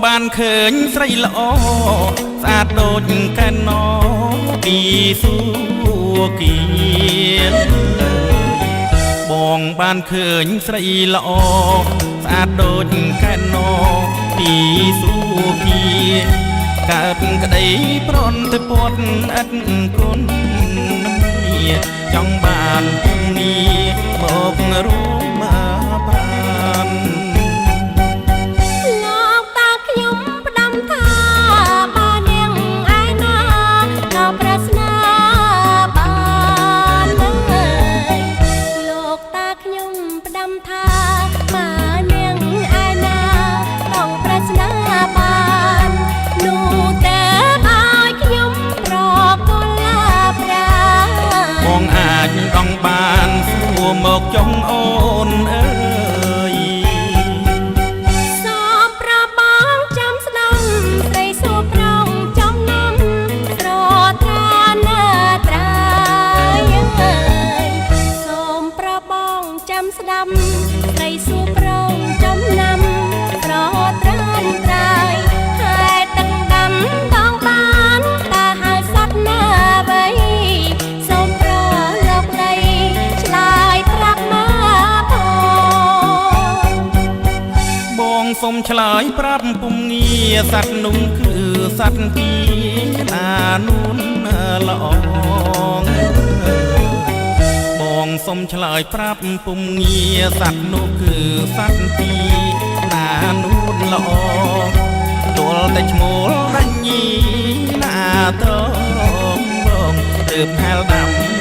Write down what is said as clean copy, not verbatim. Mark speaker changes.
Speaker 1: បានឃើញស្រីល្អស្អាតដូចកែនណពីសួគៀនបងបានឃើញស្រីល្អស្អាតដូចកែនណពីសួគៀនកើតក្តីប្រន់ទៅពត់ឥតគុណចង់បានពុំនេះមករួមមកប្រាន
Speaker 2: លោកតាខ្ញុំផ្ដាំថាបើនាងឯណាក៏ប្រាថ្នាបានហើយលោកតាខ្ញុំផ្ដាំថាបើនាងឯណាต้องប្រាថ្នាបាននោះតែឲ្យខ្ញុំប្រគល់លាប្រា
Speaker 1: បងអាចដងបានសួរមកចុងអូនអើយ
Speaker 2: សូមប្របងចាំស្ដាំស្រីសួរប្រងចំណាំស្រត្រាណាត្រាយអើយសូមប្របងចាំស្ដាំស្រីសួរប្រងចំណាំស្រត្រានត្រាយហើយទឹកដាំដងបានតាហើយសត្វណាអ្វីសូមប្រលោកលីឆ្លើយប្រាប់មក
Speaker 1: បងសុំឆ្លើយប្រាប់ពុំងារសត្វនោះគឺសត្វពីណានួនល្អបងសុំឆ្លើយប្រាប់ពុំងារសត្វនោះគឺសត្វពីណានួនល្អទល់តែឈ្មោលដញីណាត្រង់បងទើបហែលដាំ